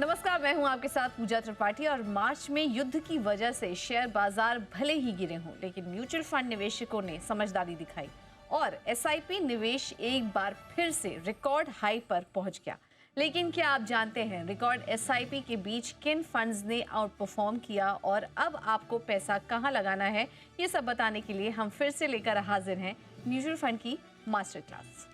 नमस्कार, मैं हूं आपके साथ पूजा त्रिपाठी। और मार्च में युद्ध की वजह से शेयर बाजार भले ही गिरे हों, लेकिन म्यूचुअल फंड निवेशकों ने समझदारी दिखाई और एसआईपी निवेश एक बार फिर से रिकॉर्ड हाई पर पहुंच गया। लेकिन क्या आप जानते हैं रिकॉर्ड एसआईपी के बीच किन फंड्स ने आउट परफॉर्म किया और अब आपको पैसा कहां लगाना है? ये सब बताने के लिए हम फिर से लेकर हाजिर हैं म्यूचुअल फंड की मास्टर क्लास।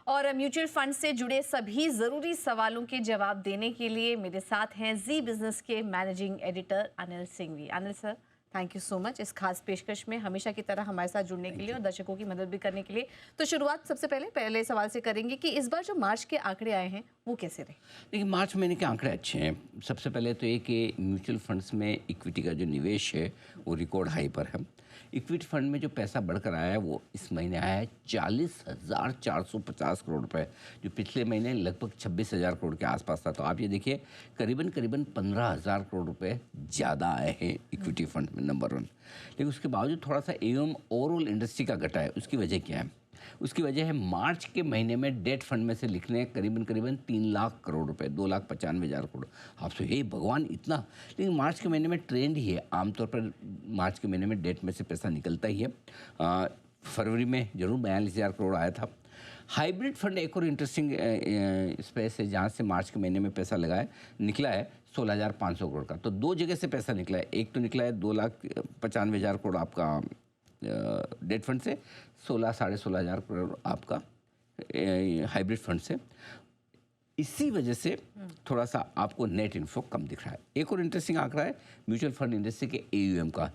और म्यूचुअल फंड से जुड़े सभी जरूरी सवालों के जवाब देने के लिए मेरे साथ हैं जी बिजनेस के managing editor Anil Singhvi. Anil sir, thank you so much इस खास पेशकश में हमेशा की तरह हमारे साथ जुड़ने के लिए और दर्शकों की मदद भी करने के लिए। तो शुरुआत सबसे पहले सवाल से करेंगे कि इस बार जो मार्च के आंकड़े आए हैं वो कैसे रहे? देखिए, मार्च महीने के आंकड़े अच्छे हैं। सबसे पहले तो ये कि म्यूचुअल फंड्स में इक्विटी का जो निवेश है वो रिकॉर्ड हाई पर है। इक्विटी फंड में जो पैसा बढ़कर आया है वो इस महीने आया है 40,450 करोड़ रुपए, जो पिछले महीने लगभग 26,000 करोड़ के आसपास था। तो आप ये देखिए, करीबन 15,000 करोड़ रुपए ज़्यादा आए हैं इक्विटी फंड में, नंबर 1। लेकिन उसके बावजूद थोड़ा सा एवं ओवरऑल इंडस्ट्री का घटा है। उसकी वजह क्या है? उसकी वजह है मार्च के महीने में डेट फंड में से लिखने करीबन 3 लाख करोड़ रुपए, 2,95,000 करोड़। आप सो हे भगवान, इतना! लेकिन मार्च के महीने में ट्रेंड ही है, आमतौर पर मार्च के महीने में डेट में से पैसा निकलता ही है। फरवरी में जरूर 42,000 करोड़ आया था। हाइब्रिड फंड एक और इंटरेस्टिंग स्पेस है जहाँ से मार्च के महीने में पैसा निकला है 16,500 करोड़ का। तो दो जगह से पैसा निकला है। एक तो निकला है 2,95,000 करोड़ आपका डेट फंड से, 16,500 करोड़ आपका हाइब्रिड फंड से। इसी वजह से थोड़ा सा आपको नेट इन्फ्लो कम दिख रहा है। एक और इंटरेस्टिंग आंकड़ा है म्यूचुअल फंड इंडस्ट्री के एयूएम का।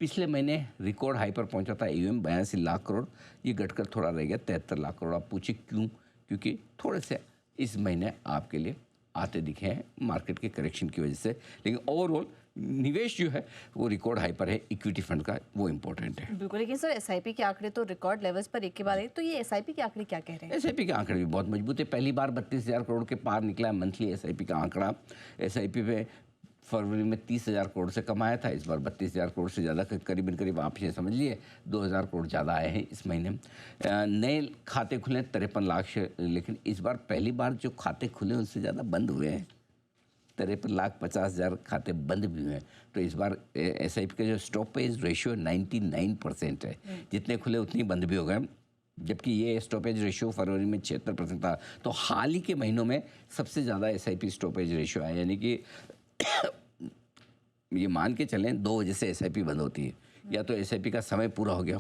पिछले महीने रिकॉर्ड हाई पर पहुंचा था एयूएम 82 लाख करोड़, ये घटकर थोड़ा रह गया 73 लाख करोड़। आप पूछिए क्यों? क्योंकि थोड़े से इस महीने आपके लिए आते दिखे हैं मार्केट के करेक्शन की वजह से। लेकिन ओवरऑल निवेश जो है वो रिकॉर्ड हाई पर है इक्विटी फंड का, वो इम्पोर्टेंट है। बिल्कुल। लेकिन सर, एसआईपी के आंकड़े तो रिकॉर्ड लेवल्स पर एक के बाद एक, तो ये एसआईपी के आंकड़े क्या कह रहे हैं? एसआईपी के आंकड़े भी बहुत मजबूत है। पहली बार 32,000 करोड़ के पार निकला है मंथली एसआईपी का आंकड़ा। एसआईपी पे फरवरी में 30,000 करोड़ से कम आया था, इस बार 32,000 करोड़ से ज़्यादा, करीब आप ये समझ लिए 2,000 करोड़ ज़्यादा आए हैं इस महीने। नए खाते खुले 53 लाख से, लेकिन इस बार पहली बार जो खाते खुले उनसे ज़्यादा बंद हुए हैं। 53,50,000 खाते बंद भी हुए हैं। तो इस बार एसआईपी का जो स्टॉपेज रेशियो 99% है, जितने खुले उतनी बंद भी हो गए। जबकि ये स्टॉपेज रेशियो फरवरी में 76% था। तो हाल ही के महीनों में सबसे ज़्यादा एसआईपी स्टॉपेज रेशियो है, यानी कि ये मान के चलें 2 वजह से एसआईपी बंद होती है। या तो एसआईपी का समय पूरा हो गया,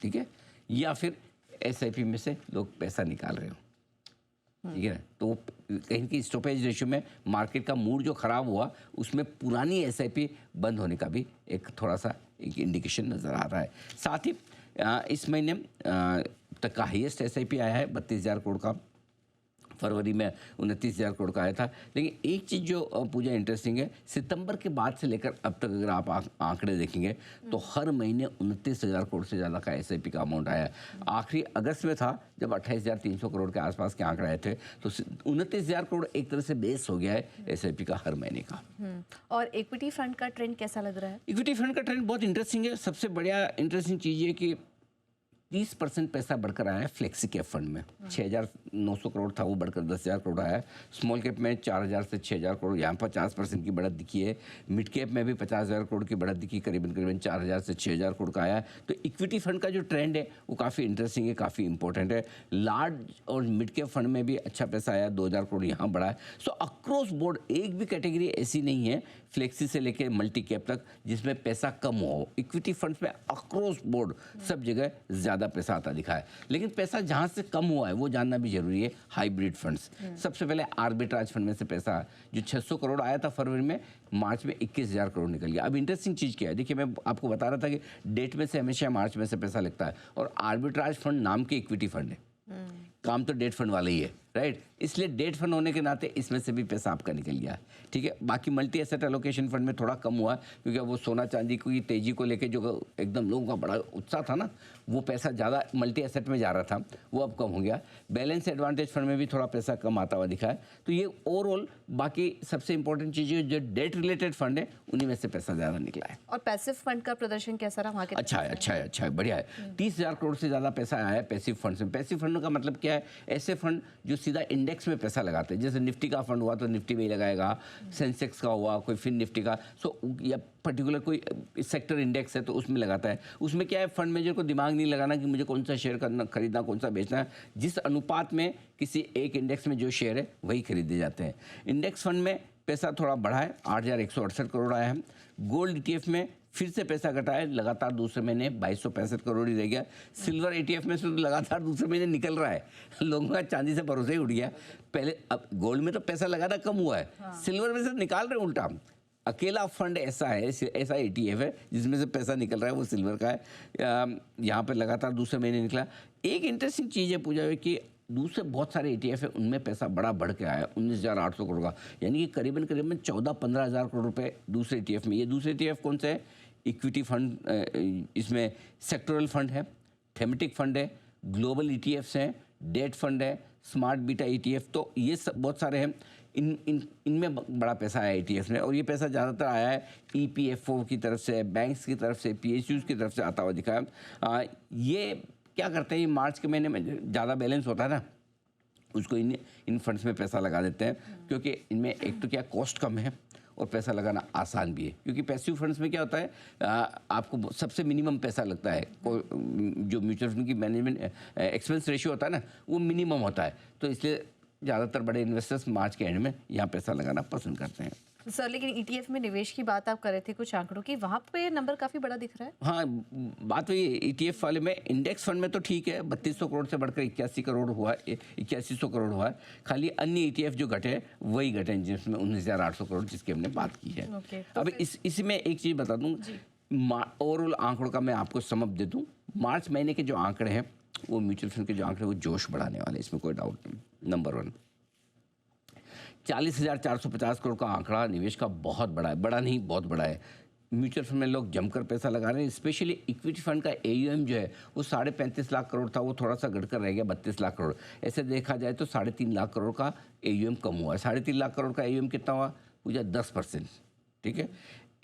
ठीक है, या फिर एसआईपी में से लोग पैसा निकाल रहे हो, ठीक है। तो कहीं की स्टॉपेज रेशियो में मार्केट का मूड जो खराब हुआ, उसमें पुरानी एसआईपी बंद होने का भी एक थोड़ा सा एक इंडिकेशन नज़र आ रहा है। साथ ही इस महीने तक का हाईएस्ट एसआईपी आया है 32,000 करोड़ का। फरवरी में 29,000 करोड़ का आया था। लेकिन एक चीज़ जो पूजा इंटरेस्टिंग है, सितंबर के बाद से लेकर अब तक अगर आप आंकड़े देखेंगे तो हर महीने 29,000 करोड़ से ज़्यादा का एसआईपी का अमाउंट आया। आखिरी अगस्त में था जब 28,300 करोड़ के आसपास के आंकड़े आए थे। तो 29,000 करोड़ एक तरह से बेस हो गया है एसआईपी का हर महीने का। और इक्विटी फंड का ट्रेंड कैसा लग रहा है? इक्विटी फंड का ट्रेंड बहुत इंटरेस्टिंग है। सबसे बढ़िया इंटरेस्टिंग चीज़ ये कि 30% पैसा बढ़कर आया है फ्लेक्सी कैप फंड में। 6,900 करोड़ था, वो बढ़कर 10,000 करोड़ आया है। स्मॉल कैप में 4,000 से 6,000 करोड़, यहाँ 50% की बढ़त दिखी है। मिड कैप में भी 50,000 करोड़ की बढ़त दिखी, करीबन 4,000 से 6,000 करोड़ का आया है। तो इक्विटी फंड का जो ट्रेंड है वो काफ़ी इंटरेस्टिंग है, काफ़ी इंपॉर्टेंट है। लार्ज और मिड कैप फंड में भी अच्छा पैसा आया, 2,000 करोड़ यहाँ बढ़ा है। सो अक्रॉस बोर्ड एक भी कैटेगरी ऐसी नहीं है फ्लेक्सी से लेकर मल्टी कैप तक जिसमें पैसा कम हो। इक्विटी फंड्स में अक्रॉस बोर्ड सब जगह ज़्यादा पैसा आता दिखा है। लेकिन पैसा जहाँ से कम हुआ है वो जानना भी जरूरी है। हाइब्रिड फंड्स, सबसे पहले आर्बिट्राज फंड में से पैसा जो 600 करोड़ आया था फरवरी में, मार्च में 21,000 करोड़ निकल गया। अब इंटरेस्टिंग चीज़ क्या है, देखिए मैं आपको बता रहा था कि डेट में से हमेशा मार्च में से पैसा लगता है, और आर्बिट्राज फंड नाम के इक्विटी फंड है, काम तो डेट फंड वाला ही है। राइट। इसलिए डेट फंड होने के नाते इसमें से भी पैसा आपका निकल गया, ठीक है। बाकी मल्टी एसेट एलोकेशन फंड में थोड़ा कम हुआ क्योंकि वो सोना चांदी की तेजी को लेके जो एकदम लोगों का बड़ा उत्साह था ना, वो पैसा ज़्यादा मल्टी एसेट में जा रहा था, वो अब कम हो गया। बैलेंस एडवांटेज फंड में भी थोड़ा पैसा कम आता हुआ दिखा है। तो ये ओवरऑल बाकी सबसे इंपॉर्टेंट चीज़ें जो डेट रिलेटेड फंड है उन्हीं में से पैसा ज़्यादा निकला है। और पैसिव फंड का प्रदर्शन कैसा रहा वहाँ के? अच्छा है, बढ़िया है। 30,000 करोड़ से ज़्यादा पैसा आया है पैसिव फंड से। पैसिव फंड का मतलब क्या है? ऐसे फंड जो सीधा इंडेक्स में पैसा लगाते हैं, जैसे निफ्टी का फंड हुआ तो निफ्टी में ही लगाएगा, सेंसेक्स का हुआ, कोई फिन निफ्टी का, या पर्टिकुलर कोई सेक्टर इंडेक्स है तो उसमें लगाता है। उसमें क्या है, फंड मैनेजर को दिमाग नहीं लगाना कि मुझे कौन सा शेयर खरीदना, कौन सा बेचना है। जिस अनुपात में किसी एक इंडेक्स में जो शेयर है वही खरीदे जाते हैं। इंडेक्स फंड में पैसा थोड़ा बढ़ा है, 8,168 करोड़ आया है। गोल्ड ETF में फिर से पैसा घटा है, लगातार दूसरे महीने 2,265 करोड़ ही रह गया। सिल्वर ETF में से तो लगातार दूसरे महीने निकल रहा है, लोगों का चांदी से भरोसा ही उठ गया। पहले अब गोल्ड में तो पैसा लगाना कम हुआ है, सिल्वर में से निकाल रहे उल्टा। अकेला फंड ऐसा ETF है जिसमें से पैसा निकल रहा है, वो सिल्वर का है। यहाँ पे लगातार दूसरे महीने निकला। एक इंटरेस्टिंग चीज़ है पूजा कि दूसरे बहुत सारे ETF है उनमें पैसा बड़ा बढ़ के आया, 19,800 करोड़ का, यानी कि करीबन 14-15 हज़ार करोड़ रुपए दूसरे ETF में। ये दूसरे ETF कौन से है? इक्विटी फंड, इसमें सेक्टोरल फंड है, थेमेटिक फंड है, ग्लोबल ETFs हैं, डेट फंड है, स्मार्ट बीटा ETF, तो ये सब बहुत सारे हैं। इनमें बड़ा पैसा आया ETF में, और ये पैसा ज़्यादातर आया है EPFO की तरफ से, बैंक्स की तरफ से, PSUs की तरफ से आता हुआ दिखा है। ये क्या करते हैं, ये मार्च के महीने में ज़्यादा बैलेंस होता है ना, उसको इन फंड्स में पैसा लगा देते हैं, क्योंकि इनमें एक तो क्या कॉस्ट कम है और पैसा लगाना आसान भी है। क्योंकि पैसिव फंड्स में क्या होता है, आपको सबसे मिनिमम पैसा लगता है, जो म्यूचुअल फंड की मैनेजमेंट एक्सपेंस रेशियो होता है ना, वो मिनिमम होता है। तो इसलिए ज़्यादातर बड़े इन्वेस्टर्स मार्च के एंड में यहाँ पैसा लगाना पसंद करते हैं। सर, लेकिन ETF में निवेश की बात आप कर रहे थे कुछ आंकड़ों की, वहाँ पे नंबर काफ़ी बड़ा दिख रहा है। हाँ, बात वही ETF वाले में। इंडेक्स फंड में तो ठीक है, 3200 करोड़ से बढ़कर 81 करोड़ हुआ, 8100 करोड़ हुआ है। खाली अन्य ETF जो घटे वही घटे जिसमें 19,800 करोड़ जिसकी हमने बात की है। तो अब इसमें एक चीज़ बता दूँ, ओवरऑल आंकड़ों का मैं आपको समझ दे दूँ। मार्च महीने के जो आंकड़े हैं वो म्यूचुअल फंड के जो आंकड़े वो जोश बढ़ाने वाले, इसमें कोई डाउट नहीं। नंबर 1, 40,450 करोड़ का आंकड़ा निवेश का बहुत बड़ा है, बड़ा नहीं बहुत बड़ा है। म्यूचुअल फंड में लोग जमकर पैसा लगा रहे हैं। स्पेशली इक्विटी फंड का AUM जो है वो 35.5 लाख करोड़ था, वो थोड़ा सा घटकर रह गया 32 लाख करोड़। ऐसे देखा जाए तो 3.5 लाख करोड़ का AUM कम हुआ है। 3.5 लाख करोड़ का AUM कितना हुआ पूजा? 10%, ठीक है।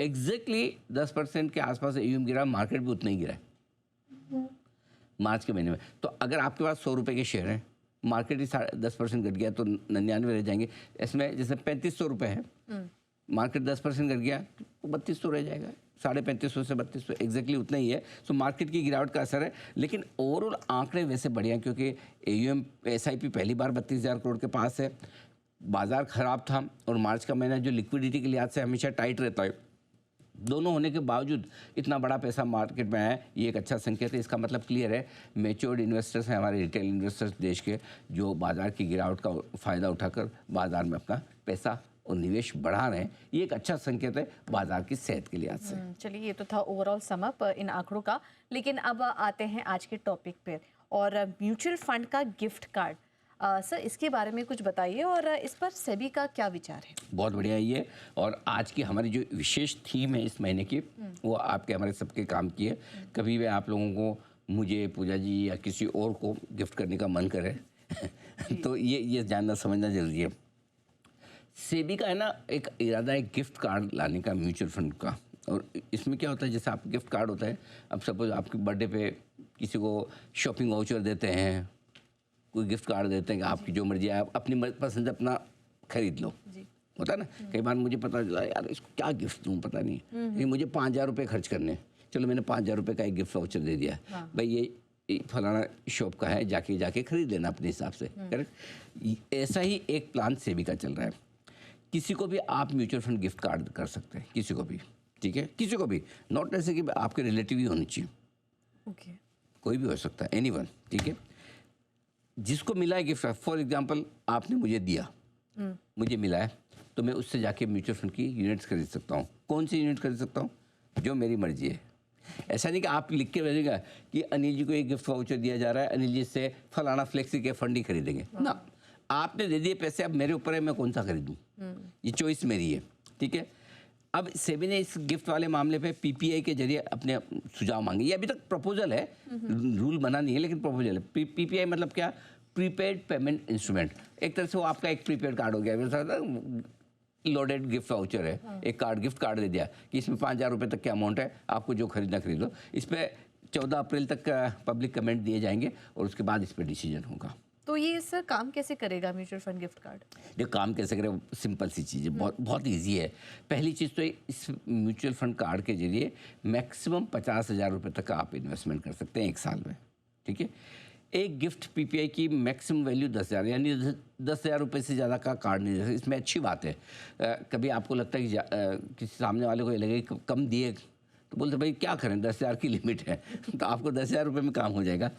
एग्जैक्टली 10% के आसपास AUM गिरा, मार्केट भी उतना ही गिरा है मार्च के महीने में। तो अगर आपके पास 100 रुपये के शेयर हैं, मार्केट ही 10% घट गया तो 99 रह जाएंगे। इसमें जैसे 3500 रुपये है, मार्केट 10% घट गया तो 3200 रह जाएगा। 3550 से 3200 एग्जैक्टली उतना ही है। सो मार्केट की गिरावट का असर है, लेकिन ओवरऑल आंकड़े वैसे बढ़िया, क्योंकि AUM SIP पहली बार 32,000 करोड़ के पास है। बाजार खराब था और मार्च का महीना जो लिक्विडिटी के लिहाज से हमेशा टाइट रहता है, दोनों होने के बावजूद इतना बड़ा पैसा मार्केट में आया, ये एक अच्छा संकेत है। इसका मतलब क्लियर है, मैच्योर्ड इन्वेस्टर्स हैं हमारे, रिटेल इन्वेस्टर्स देश के, जो बाजार की गिरावट का फ़ायदा उठाकर बाजार में अपना पैसा और निवेश बढ़ा रहे हैं। ये एक अच्छा संकेत है बाजार की सेहत के लिहाज से। चलिए, ये तो था ओवरऑल समअप इन आंकड़ों का। लेकिन अब आते हैं आज के टॉपिक पे, और म्यूचुअल फंड का गिफ्ट कार्ड। सर, इसके बारे में कुछ बताइए और इस पर सेबी का क्या विचार है? बहुत बढ़िया ये, और आज की हमारी जो विशेष थीम है इस महीने की, वो आपके हमारे सबके काम की है। कभी भी आप लोगों को, मुझे, पूजा जी या किसी और को गिफ्ट करने का मन करे तो ये जानना समझना जरूरी है। सेबी का है ना एक इरादा है गिफ्ट कार्ड लाने का म्यूचुअल फंड का। और इसमें क्या होता है, जैसे आप गिफ्ट कार्ड होता है, अब सपोज आपके बर्थडे पे किसी को शॉपिंग वाउचर देते हैं, कोई गिफ्ट कार्ड देते हैं कि आपकी जो मर्जी है, आप अपनी पसंद अपना खरीद लो। होता है ना, कई बार मुझे पता चला यार इसको क्या गिफ्ट दूँ, पता नहीं, लेकिन मुझे 5,000 रुपये खर्च करने, चलो मैंने 5,000 रुपये का एक गिफ्ट वाउचर दे दिया। भाई ये फलाना शॉप का है, जाके खरीद लेना अपने हिसाब से, करेक्ट। ऐसा ही एक प्लान सेबी का चल रहा है। किसी को भी आप म्यूचुअल फंड गिफ्ट कार्ड कर सकते हैं, किसी को भी, ठीक है, किसी को भी, नॉट ऐसे कि आपके रिलेटिव ही होनी चाहिए, कोई भी हो सकता है, एनीवन, ठीक है। जिसको मिला है गिफ्ट, फॉर एग्जांपल आपने मुझे दिया, मुझे मिला है, तो मैं उससे जाके म्यूचुअल फंड की यूनिट्स खरीद सकता हूँ। कौन सी यूनिट खरीद सकता हूँ? जो मेरी मर्जी है। ऐसा नहीं कि आप लिख के भेजेगा कि अनिल जी को एक गिफ्ट वाउचर दिया जा रहा है, अनिल जी से फलाना फ्लेक्सी के फंड ही खरीदेंगे ना। आपने दे दिए पैसे, अब मेरे ऊपर है मैं कौन सा खरीदूं, ये चॉइस मेरी है, ठीक है। अब सेबी ने इस गिफ्ट वाले मामले पे पीपीआई के जरिए अपने सुझाव मांगे। ये अभी तक प्रपोजल है, रूल बना नहीं है, लेकिन प्रपोजल है। पीपीआई मतलब क्या? Prepaid payment instrument. एक तरह से वो आपका एक प्रीपेड कार्ड हो गया, लोडेड गिफ्ट वाउचर है, एक कार्ड, गिफ्ट कार्ड दे दिया कि इसमें 5,000 रुपये तक के अमाउंट है, आपको जो खरीदना खरीदो। इस पर 14 अप्रैल तक पब्लिक कमेंट दिए जाएंगे और उसके बाद इस पर डिसीजन होगा। तो ये सर काम कैसे करेगा म्यूचुअल फंड गिफ्ट कार्ड? ये काम कैसे करे? सिंपल सी चीज़ है, बहुत बहुत ईजी है। पहली चीज़ तो इस म्यूचुअल फंड कार्ड के जरिए मैक्सिमम 50,000 रुपये तक का आप इन्वेस्टमेंट कर सकते हैं एक साल में, ठीक है। एक गिफ्ट पीपीआई की मैक्सिमम वैल्यू 10,000, यानी 10,000 रुपये से ज़्यादा का कार्ड नहीं दे सकते। इसमें अच्छी बात है, कभी आपको लगता है कि किसी सामने वाले को ये लगे कि कम दिए, तो बोलते भाई क्या करें, 10,000 की लिमिट है तो आपको 10,000 रुपये में काम हो जाएगा।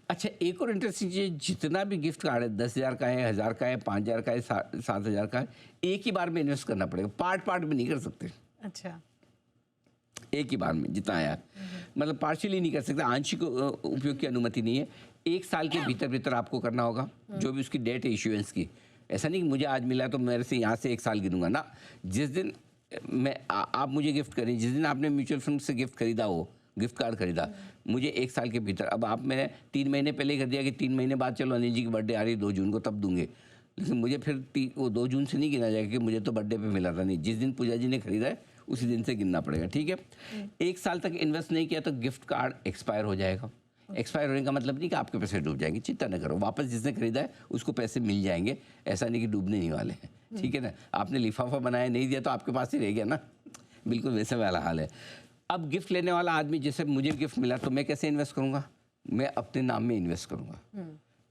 अच्छा, एक और इंटरेस्टिंग चीज़, जितना भी गिफ्ट कार्ड है, 10,000 का है, 1,000 का है, 5,000 का है, 7,000 का है, एक ही बार में इन्वेस्ट करना पड़ेगा, पार्ट पार्ट में नहीं कर सकते। अच्छा, एक ही बार में जितना आया, मतलब पार्शियली नहीं कर सकते, आंशिक उपयोग की अनुमति नहीं है। एक साल के भीतर भीतर आपको करना होगा, जो भी उसकी डेट है इश्यूएंस की। ऐसा नहीं कि मुझे आज मिला तो मेरे से यहाँ से एक साल गिनूंगा ना। जिस दिन आप मुझे गिफ्ट करें, जिस दिन आपने म्यूचुअल फंड से गिफ्ट खरीदा हो, गिफ्ट कार्ड खरीदा, मुझे एक साल के भीतर, अब आप मैंने 3 महीने पहले कर दिया कि 3 महीने बाद चलो अनिल जी की बर्थडे आ रही है 2 जून को, तब दूंगे, लेकिन मुझे फिर वो 2 जून से नहीं गिना जाएगा कि मुझे तो बर्थडे पे मिला था। नहीं, जिस दिन पूजा जी ने खरीदा है उसी दिन से गिनना पड़ेगा, ठीक है। एक साल तक इन्वेस्ट नहीं किया तो गिफ्ट कार्ड एक्सपायर हो जाएगा। एक्सपायर होने का मतलब नहीं कि आपके पैसे डूब जाएंगे, चिंता न करो, वापस जिसने खरीदा है उसको पैसे मिल जाएंगे, ऐसा नहीं कि डूबने नहीं वाले हैं, ठीक है ना। आपने लिफाफा बनाया, नहीं दिया तो आपके पास ही रह गया ना, बिल्कुल वैसे वाला हाल है। अब गिफ्ट लेने वाला आदमी, जैसे मुझे गिफ्ट मिला तो मैं कैसे इन्वेस्ट करूंगा? मैं अपने नाम में इन्वेस्ट करूंगा,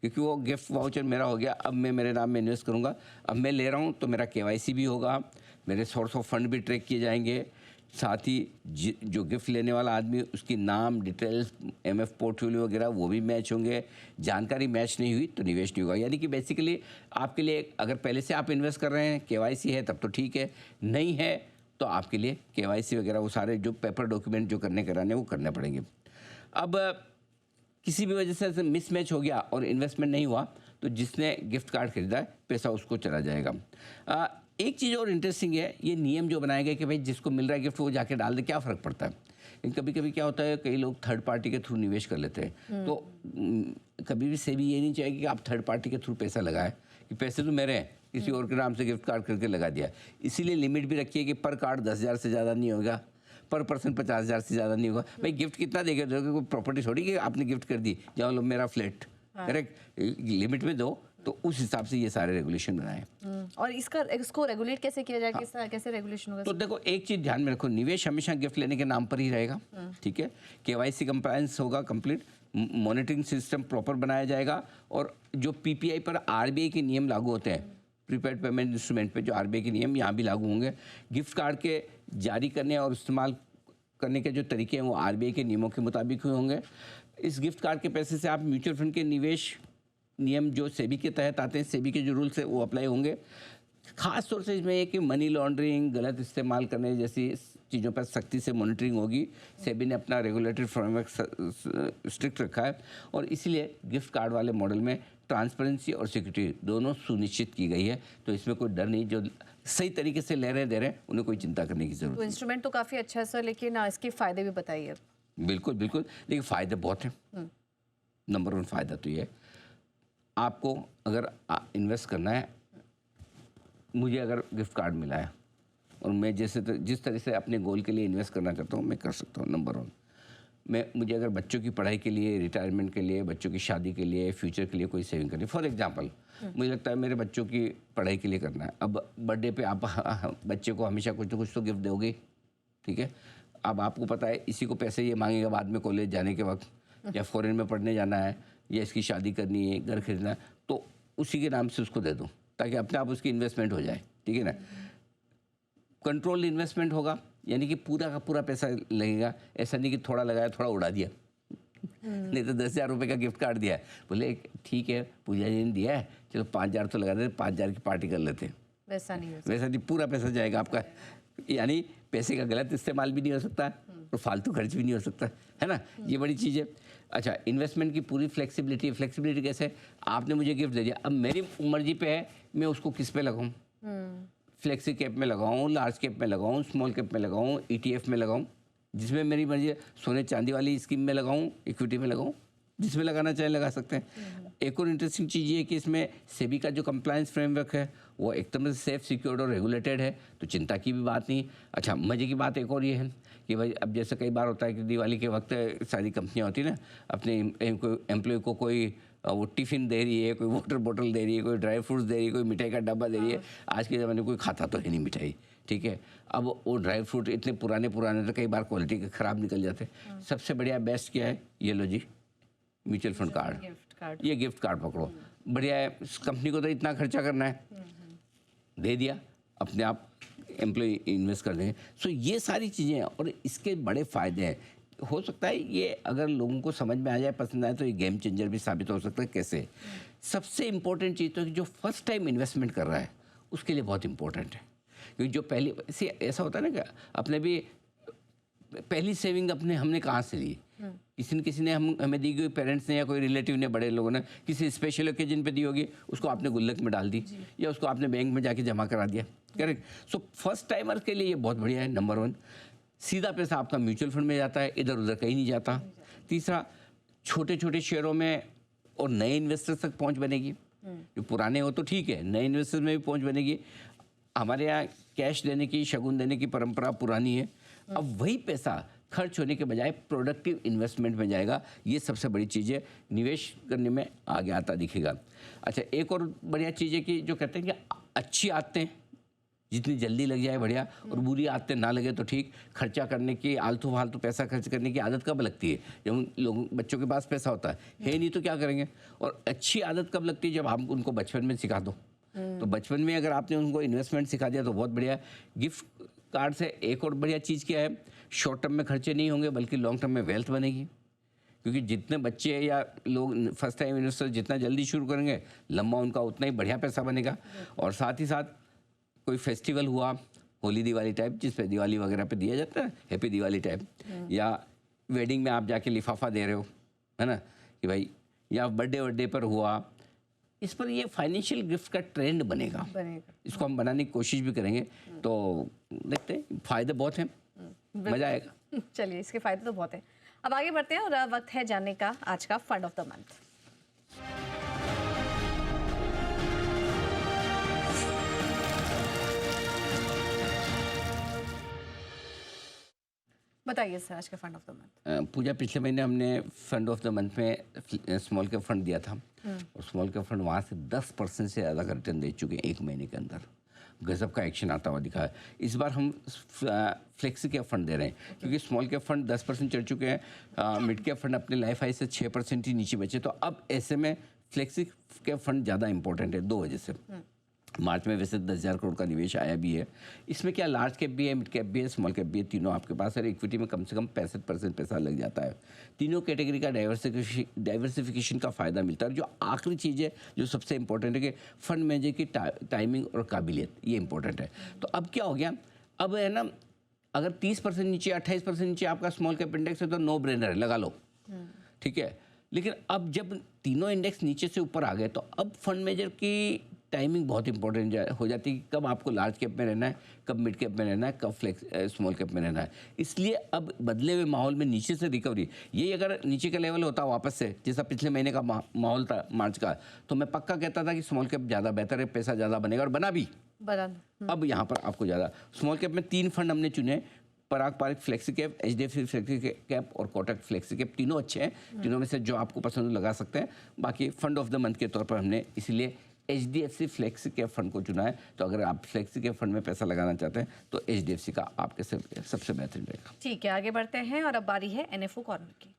क्योंकि वो गिफ्ट वाउचर मेरा हो गया, अब मैं मेरे नाम में इन्वेस्ट करूंगा। अब मैं ले रहा हूँ तो मेरा केवाईसी भी होगा, मेरे सोर्स ऑफ फंड भी ट्रैक किए जाएंगे, साथ ही जो गिफ्ट लेने वाला आदमी उसकी नाम डिटेल्स, एमएफ पोर्टफोलियो वगैरह वो भी मैच होंगे। जानकारी मैच नहीं हुई तो निवेश नहीं होगा। यानी कि बेसिकली आपके लिए, अगर पहले से आप इन्वेस्ट कर रहे हैं, केवाईसी है तब तो ठीक है, नहीं है तो आपके लिए केवाईसी वगैरह वो सारे जो पेपर डॉक्यूमेंट जो कराने वो करने पड़ेंगे। अब किसी भी वजह से मिसमैच हो गया और इन्वेस्टमेंट नहीं हुआ तो जिसने गिफ्ट कार्ड खरीदा है पैसा उसको चला जाएगा। एक चीज़ और इंटरेस्टिंग है, ये नियम जो बनाए गए कि भाई जिसको मिल रहा है गिफ्ट वो जाके डाल दे, क्या फ़र्क पड़ता है। लेकिन कभी कभी क्या होता है, कई लोग थर्ड पार्टी के थ्रू निवेश कर लेते हैं, तो कभी भी सेबी ये नहीं चाहेगी कि आप थर्ड पार्टी के थ्रू पैसा लगाएं, कि पैसे तो मेरे हैं, किसी और के नाम से गिफ्ट कार्ड करके लगा दिया। इसीलिए लिमिट भी रखी है कि पर कार्ड 10,000 से ज़्यादा नहीं होगा, पर पर्सन 50,000 से ज़्यादा नहीं होगा। भाई गिफ्ट कितना देगा, कोई प्रॉपर्टी थोड़ी कि आपने गिफ्ट कर दी, जाओ लो मेरा फ्लैट, करेक्ट, लिमिट में दो। तो उस हिसाब से ये सारे रेगुलेशन बनाए। और इसको रेगुलेट कैसे किया जाए, कैसे रेगुलेशन होगा? तो देखो, एक चीज ध्यान में रखो, निवेश हमेशा गिफ्ट लेने के नाम पर ही रहेगा, ठीक है। केवाईसी कंप्लायंस होगा कंप्लीट, मॉनिटरिंग सिस्टम प्रॉपर बनाया जाएगा, और जो पीपीआई पर आरबीआई के नियम लागू होते हैं, प्रीपेड पेमेंट इंस्ट्रूमेंट पे जो आरबीआई के नियम यहाँ भी लागू होंगे। गिफ्ट कार्ड के जारी करने और इस्तेमाल करने के जो तरीके हैं वो आरबीआई के नियमों के मुताबिक होंगे। इस गिफ्ट कार्ड के पैसे से आप म्यूचुअल फंड के निवेश नियम जो सेबी के तहत आते हैं, सेबी के जो रूल्स है वो अप्लाई होंगे। खास तौर से इसमें है कि मनी लॉन्ड्रिंग, गलत इस्तेमाल करने जैसी चीज़ों पर सख्ती से मॉनिटरिंग होगी। सेबी ने अपना रेगुलेटरी फ्रेमवर्क स्ट्रिक्ट रखा है, और इसीलिए गिफ्ट कार्ड वाले मॉडल में ट्रांसपेरेंसी और सिक्योरिटी दोनों सुनिश्चित की गई है। तो इसमें कोई डर नहीं, जो सही तरीके से ले रहे दे रहे हैं उन्हें कोई चिंता करने की जरूरत तो इंस्ट्रूमेंट तो काफ़ी अच्छा है सर, लेकिन इसके फ़ायदे भी बताइए। बिल्कुल बिल्कुल, देखिए फ़ायदे बहुत हैं। नंबर 1 फ़ायदा तो ये है, आपको अगर इन्वेस्ट करना है, मुझे अगर गिफ्ट कार्ड मिला है और मैं जिस तरह से अपने गोल के लिए इन्वेस्ट करना चाहता हूँ मैं कर सकता हूँ। नंबर 1, मुझे अगर बच्चों की पढ़ाई के लिए, रिटायरमेंट के लिए, बच्चों की शादी के लिए, फ्यूचर के लिए कोई सेविंग करनी, फॉर एग्जांपल मुझे लगता है मेरे बच्चों की पढ़ाई के लिए करना है। अब बर्थडे पे आप बच्चे को हमेशा कुछ ना कुछ तो गिफ्ट दोगे, ठीक है। अब आपको पता है इसी को पैसे ये मांगेगा बाद में कॉलेज जाने के वक्त, या फॉरेन में पढ़ने जाना है, या इसकी शादी करनी है, घर खरीदना है, तो उसी के नाम से उसको दे दूँ ताकि अपने आप उसकी इन्वेस्टमेंट हो जाए, ठीक है ना। कंट्रोल इन्वेस्टमेंट होगा, यानी कि पूरा का पूरा पैसा लगेगा, ऐसा नहीं कि थोड़ा लगाया थोड़ा उड़ा दिया। नहीं तो 10,000 रुपये का गिफ्ट कार्ड दिया है, बोले ठीक है पूजा जी ने दिया है, चलो 5,000 तो लगा देते, 5,000 की पार्टी कर लेते। वैसा नहीं, वैसा नहीं, पूरा पैसा जाएगा आपका, यानी पैसे का गलत इस्तेमाल भी नहीं हो सकता और फालतू खर्च भी नहीं हो सकता, है ना, ये बड़ी चीज़ है। अच्छा, इन्वेस्टमेंट की पूरी फ्लेक्सिबिलिटी कैसे, आपने मुझे गिफ्ट दे दिया, अब मेरी मर्जी पे है मैं उसको किस पे लगाऊं, फ्लेक्सी कैप में लगाऊं, लार्ज कैप में लगाऊं, स्मॉल कैप में लगाऊं, ETF में लगाऊं, जिसमें मेरी मर्जी है, सोने चांदी वाली स्कीम में लगाऊं, इक्विटी में लगाऊं, जिसमें लगाना चाहे लगा सकते हैं। एक और इंटरेस्टिंग चीज़ ये है कि इसमें सेबी का जो कंप्लायंस फ्रेमवर्क है वो एकदम से सेफ, सिक्योर्ड और रेगुलेटेड है, तो चिंता की भी बात नहीं। अच्छा, मज़े की बात एक और ये है कि भाई अब जैसे कई बार होता है कि दिवाली के वक्त सारी कंपनियां होती है ना, अपने एम्प्लॉय को कोई वो टिफ़िन दे रही है, कोई वाटर बोतल दे रही है, कोई ड्राई फ्रूट्स दे रही है, कोई मिठाई का डब्बा दे रही है। आज के ज़माने में कोई खाता तो है नहीं मिठाई, ठीक है। अब वो ड्राई फ्रूट इतने पुराने तो कई बार क्वालिटी के ख़राब निकल जाते हैं। सबसे बढ़िया बेस्ट क्या है, ये लो जी, म्यूचुअल फंड कार्ड, ये गिफ्ट कार्ड पकड़ो, बढ़िया है। कंपनी को तो इतना खर्चा करना है, दे दिया, अपने आप एम्प्लॉय इन्वेस्ट कर देंगे। सो ये सारी चीज़ें हैं और इसके बड़े फ़ायदे हैं। हो सकता है ये अगर लोगों को समझ में आ जाए, पसंद आए, तो ये गेम चेंजर भी साबित हो सकता है। कैसे? सबसे इम्पोर्टेंट चीज़ तो है कि जो फर्स्ट टाइम इन्वेस्टमेंट कर रहा है उसके लिए बहुत इंपॉर्टेंट है, क्योंकि जो पहली से ऐसा होता है ना कि अपने भी पहली सेविंग हमने कहाँ से ली, किसी ने हमें दी गई, पेरेंट्स ने या कोई रिलेटिव ने, बड़े लोगों ने किसी स्पेशल ओकेजन पे दी होगी, उसको आपने गुल्लक में डाल दी या उसको आपने बैंक में जाके जमा करा दिया, करेक्ट। सो फर्स्ट टाइमर्स के लिए ये बहुत बढ़िया है। नंबर 1, सीधा पैसा आपका म्यूचुअल फंड में जाता है, इधर उधर कहीं नहीं जाता। तीसरा, छोटे छोटे शेयरों में और नए इन्वेस्टर्स तक पहुंच बनेगी, जो पुराने हो तो ठीक है, नए इन्वेस्टर्स में भी पहुंच बनेगी। हमारे यहाँ कैश देने की, शगुन देने की परंपरा पुरानी है, अब वही पैसा खर्च होने के बजाय प्रोडक्टिव इन्वेस्टमेंट में जाएगा। ये सबसे बड़ी चीज़ है, निवेश करने में आगे आता दिखेगा। अच्छा, एक और बढ़िया चीज़ है कि जो कहते हैं कि अच्छी आदतें जितनी जल्दी लग जाए बढ़िया, और बुरी आदतें ना लगे तो ठीक। खर्चा करने की, आलतू फालतू पैसा खर्च करने की आदत कब लगती है? जब लोगों बच्चों के पास पैसा होता है नहीं तो क्या करेंगे। और अच्छी आदत कब लगती है? जब आप उनको बचपन में सिखा दो। तो बचपन में अगर आपने उनको इन्वेस्टमेंट सिखा दिया तो बहुत बढ़िया। गिफ्ट कार्ड से एक और बढ़िया चीज़ क्या है, शॉर्ट टर्म में खर्चे नहीं होंगे बल्कि लॉन्ग टर्म में वेल्थ बनेगी। क्योंकि जितने बच्चे या लोग फर्स्ट टाइम इन्वेस्टर जितना जल्दी शुरू करेंगे, लंबा उनका उतना ही बढ़िया पैसा बनेगा। और साथ ही साथ कोई फेस्टिवल हुआ, होली दिवाली टाइप, जिस पे दिवाली वगैरह पे दिया जाता है, हैप्पी दिवाली टाइप, या वेडिंग में आप जाके लिफाफा दे रहे हो, है ना, कि भाई, या बर्थडे पर हुआ, इस पर ये फाइनेंशियल गिफ्ट का ट्रेंड बनेगा। इसको हम बनाने की कोशिश भी करेंगे, तो देखते हैं, फायदे बहुत हैं, मजा आएगा। चलिए, इसके फायदे तो बहुत हैं। अब आगे बढ़ते हैं और वक्त है जानने का आज का फंड ऑफ द मंथ। बताइए सर, आज का फंड ऑफ द मंथ। पूजा, पिछले महीने हमने फंड ऑफ द मंथ में स्मॉल कैप फंड दिया था, और स्मॉल कैप फंड वहाँ से 10% से ज़्यादा का रिटर्न दे चुके हैं एक महीने के अंदर। गजब का एक्शन आता हुआ दिखा है। इस बार हम फ्लेक्सी कैप फंड दे रहे हैं, क्योंकि स्मॉल कैप फंड 10% चढ़ चुके हैं, मिड कैप फंड अपने लाइफ हाई से 6% ही नीचे बचे। तो अब ऐसे में फ्लेक्सी कैप फंड ज़्यादा इंपॉर्टेंट है 2 वजह से। मार्च में वैसे 10,000 करोड़ का निवेश आया भी है। इसमें क्या लार्ज कैप भी है, मिड कैप भी है, स्मॉल कैप भी है, तीनों आपके पास है। इक्विटी में कम से कम 65% पैसा लग जाता है। तीनों कैटेगरी का डाइवर्सिफिकेशन का फ़ायदा मिलता है। और जो आखिरी चीज़ है, जो सबसे इंपॉर्टेंट है, कि फंड मैनेजर की टाइमिंग और काबिलियत, ये इंपॉर्टेंट है। तो अब क्या हो गया, अब है ना, अगर 30% नीचे, 28% नीचे आपका स्मॉल कैप इंडेक्स है तो नो ब्रेनर है, लगा लो, ठीक है। लेकिन अब जब तीनों इंडेक्स नीचे से ऊपर आ गए, तो अब फंड मैनेजर की टाइमिंग बहुत इंपॉर्टेंट हो जाती है कि कब आपको लार्ज कैप में रहना है, कब मिड कैप में रहना है, कब स्मॉल कैप में रहना है। इसलिए अब बदले हुए माहौल में नीचे से रिकवरी, ये अगर नीचे का लेवल होता वापस से, जैसा पिछले महीने का माहौल था मार्च का, तो मैं पक्का कहता था कि स्मॉल कैप ज़्यादा बेहतर है, पैसा ज़्यादा बनेगा, और बना भी। अब यहाँ पर आपको ज़्यादा स्मॉल कैप में 3 फंड हमने चुने, Parag Parikh flexi cap, HDFC flexi cap और कोटक फ्लेक्सी कैप। तीनों अच्छे हैं, तीनों में से जो आपको पसंद लगा सकते हैं। बाकी फंड ऑफ द मंथ के तौर पर हमने इसलिए HDFC फ्लेक्सी कैप फंड को चुना है। तो अगर आप फ्लेक्सी कैप फंड में पैसा लगाना चाहते हैं तो HDFC का आपके सबसे बेहतरीन रहेगा। ठीक है, आगे बढ़ते हैं और अब बारी है NFO कॉर्नर की।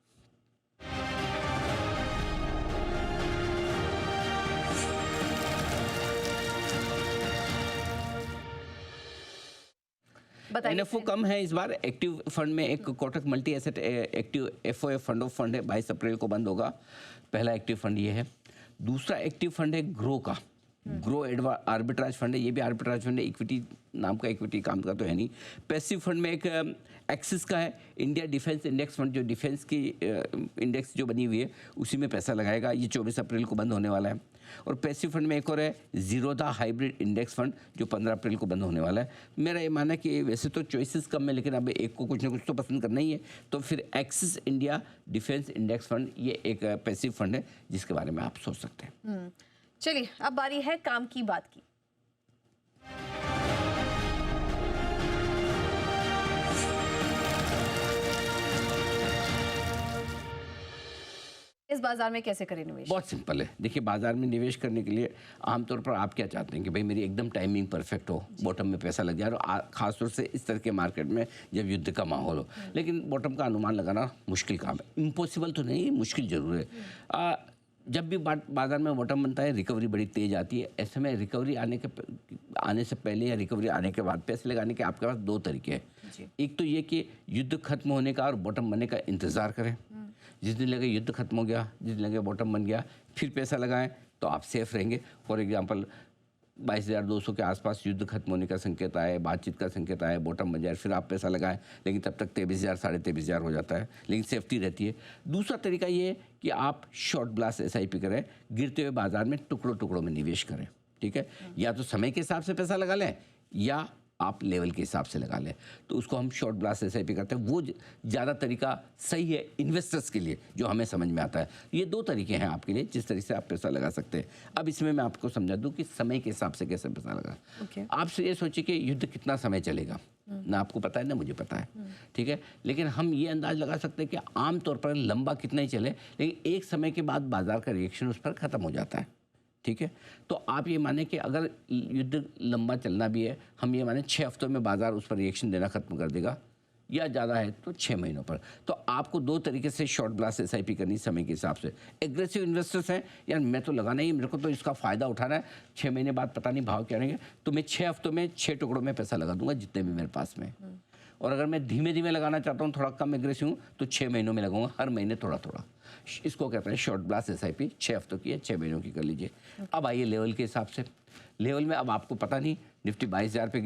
NFO कम है इस बार। एक्टिव फंड में एक Kotak multi asset active FOF fund of fund है, 22 अप्रैल को बंद होगा। पहला एक्टिव फंड ये है। दूसरा एक्टिव फंड है ग्रो का, ग्रो आर्बिट्राज फंड है, ये भी आर्बिट्राज फंड है, इक्विटी नाम का इक्विटी काम का तो है नहीं। पैसिव फंड में एक एक्सिस का है, इंडिया डिफेंस इंडेक्स फंड, जो डिफेंस की इंडेक्स जो बनी हुई है उसी में पैसा लगाएगा, ये 24 अप्रैल को बंद होने वाला है। और पैसिव फंड में एक और है जीरोधा हाइब्रिड इंडेक्स फंड, जो 15 अप्रैल को बंद होने वाला है। मेरा ये मानना है कि वैसे तो चॉइसेस कम है, लेकिन अब एक को कुछ ना कुछ तो पसंद करना ही है, तो फिर axis India defence index fund ये एक पैसिव फंड है जिसके बारे में आप सोच सकते हैं। चलिए अब बारी है काम की बात की। इस बाजार में कैसे करें निवेश? बहुत सिंपल है। देखिए, बाजार में निवेश करने के लिए आमतौर पर आप क्या चाहते हैं कि भाई मेरी एकदम टाइमिंग परफेक्ट हो, बॉटम में पैसा लग जाए, और खासतौर से इस तरह के मार्केट में जब युद्ध का माहौल हो। लेकिन बॉटम का अनुमान लगाना मुश्किल काम है, इम्पॉसिबल तो नहीं, मुश्किल जरूर है। जब भी बाजार में बॉटम बनता है, रिकवरी बड़ी तेज आती है। ऐसे में रिकवरी आने से पहले या रिकवरी आने के बाद पैसे लगाने के आपके पास दो तरीके हैं। एक तो ये कि युद्ध खत्म होने का और बॉटम बनने का इंतजार करें। जिस दिन लगे युद्ध खत्म हो गया, जिस दिन लगे बॉटम बन गया, फिर पैसा लगाएं तो आप सेफ रहेंगे। फॉर एग्जांपल 22,200 के आसपास युद्ध खत्म होने का संकेत आए, बातचीत का संकेत आए, बॉटम बन जाए, फिर आप पैसा लगाएं, लेकिन तब तक 23,000 साढ़े 23,000 हो जाता है, लेकिन सेफ्टी रहती है। दूसरा तरीका ये है कि आप शॉर्ट ब्लास्ट SIP करें, गिरते हुए बाजार में टुकड़ों टुकड़ों में निवेश करें। ठीक है, या तो समय के हिसाब से पैसा लगा लें या आप लेवल के हिसाब से लगा लें, तो उसको हम शॉर्ट ब्लास्ट SIP करते हैं। वो ज़्यादा तरीका सही है इन्वेस्टर्स के लिए, जो हमें समझ में आता है। ये दो तरीके हैं आपके लिए जिस तरीके से आप पैसा लगा सकते हैं। अब इसमें मैं आपको समझा दूं कि समय के हिसाब से कैसे पैसा लगा। आप ये सोचिए कि युद्ध कितना समय चलेगा, ना आपको पता है ना मुझे पता है, ठीक है, लेकिन हम ये अंदाज लगा सकते हैं कि आमतौर पर लंबा कितना ही चले, लेकिन एक समय के बाद बाजार का रिएक्शन उस पर ख़त्म हो जाता है। ठीक है, तो आप ये माने कि अगर युद्ध लंबा चलना भी है, हम ये माने 6 हफ्तों में बाजार उस पर रिएक्शन देना खत्म कर देगा, या ज़्यादा है तो 6 महीनों पर। तो आपको दो तरीके से शॉर्ट ब्लास्ट SIP करनी समय के हिसाब से। एग्रेसिव इन्वेस्टर्स हैं, यार मैं तो लगाना ही, मेरे को तो इसका फ़ायदा उठाना है, 6 महीने बाद पता नहीं भाव क्या रहेंगे, तो मैं 6 हफ्तों में 6 टुकड़ों में पैसा लगा दूंगा जितने भी मेरे पास में। और अगर मैं धीमे धीमे लगाना चाहता हूँ, थोड़ा कम एग्रेसिव हूँ, तो 6 महीनों में लगाऊंगा, हर महीने थोड़ा थोड़ा। इसको कहते हैं शॉर्ट ब्लास्ट SIP। 6 हफ्तों की या 6 महीनों की कर लीजिए। अब आइए लेवल के हिसाब से। लेवल में अब आपको पता नहीं, निफ्टी 22,000 पे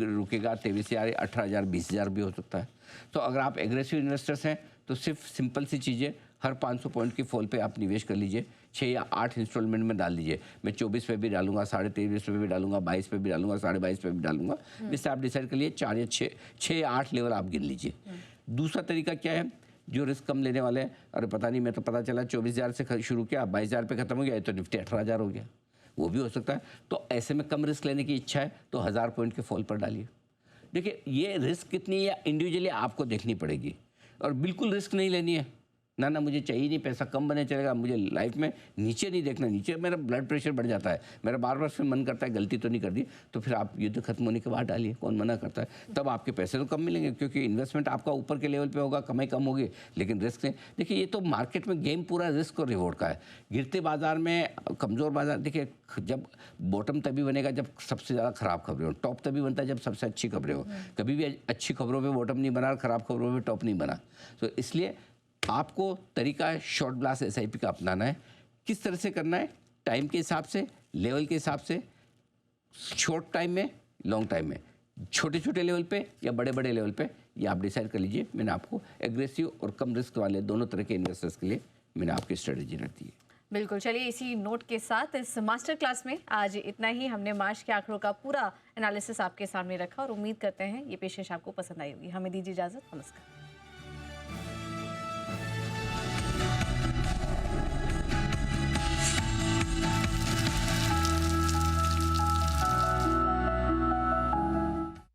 रुकेगा, 23,000, 18,000, 20,000 भी हो सकता है। तो अगर आप एग्रेसिव इन्वेस्टर्स हैं तो सिर्फ सिंपल सी चीज़ें, हर 500 पॉइंट की फॉल पे आप निवेश कर लीजिए, 6 या 8 इंस्टॉलमेंट में डाल दीजिए। मैं 24 पे भी डालूंगा, 23.5 पे भी डालूंगा, 22 पे भी डालूंगा, 22.5 पे भी डालूंगा। जिससे आप डिसाइड कर लिए 4 या 6 या 8 लेवल आप गिन लीजिए। दूसरा तरीका क्या है, जो रिस्क कम लेने वाले हैं, अरे पता नहीं, मैं तो पता चला 24,000 से शुरू किया, 22,000 पे खत्म हो गया, तो निफ्टी 18,000 हो गया, वो भी हो सकता है। तो ऐसे में कम रिस्क लेने की इच्छा है तो 1000 पॉइंट के फॉल पर डालिए। देखिए, ये रिस्क कितनी है इंडिविजुअली आपको देखनी पड़ेगी, और बिल्कुल रिस्क नहीं लेनी है। ना मुझे चाहिए नहीं, पैसा कम बने चलेगा, मुझे लाइफ में नीचे नहीं देखना, नीचे मेरा ब्लड प्रेशर बढ़ जाता है, मेरा बार बार फिर मन करता है गलती तो नहीं कर दी, तो फिर आप युद्ध खत्म होने के बाद डालिए, कौन मना करता है। तब आपके पैसे तो कम मिलेंगे, क्योंकि इन्वेस्टमेंट आपका ऊपर के लेवल पे होगा, कमाई कम होगी, लेकिन रिस्क नहीं। देखिए, ये तो मार्केट में गेम पूरा रिस्क और रिवॉर्ड का है। गिरते बाजार में, कमज़ोर बाजार, देखिए जब बॉटम तभी बनेगा जब सबसे ज़्यादा ख़राब खबरें हो, टॉप तभी बनता है जब सबसे अच्छी खबरें हो। कभी भी अच्छी खबरों पर बॉटम नहीं बना और ख़राब खबरों पर टॉप नहीं बना। तो इसलिए आपको तरीका है शॉर्ट ब्लास्ट SIP का अपनाना है। किस तरह से करना है, टाइम के हिसाब से, लेवल के हिसाब से, शॉर्ट टाइम में, लॉन्ग टाइम में, छोटे छोटे लेवल पे या बड़े बड़े लेवल पे, ये आप डिसाइड कर लीजिए। मैंने आपको एग्रेसिव और कम रिस्क वाले दोनों तरह के इन्वेस्टर्स के लिए मैंने आपकी स्ट्रेटेजी रख दी है। बिल्कुल, चलिए इसी नोट के साथ इस मास्टर क्लास में आज इतना ही। हमने मार्च के आंकड़ों का पूरा एनालिसिस आपके सामने रखा और उम्मीद करते हैं ये पेशकश आपको पसंद आई होगी। हमें दीजिए इजाज़त, नमस्कार।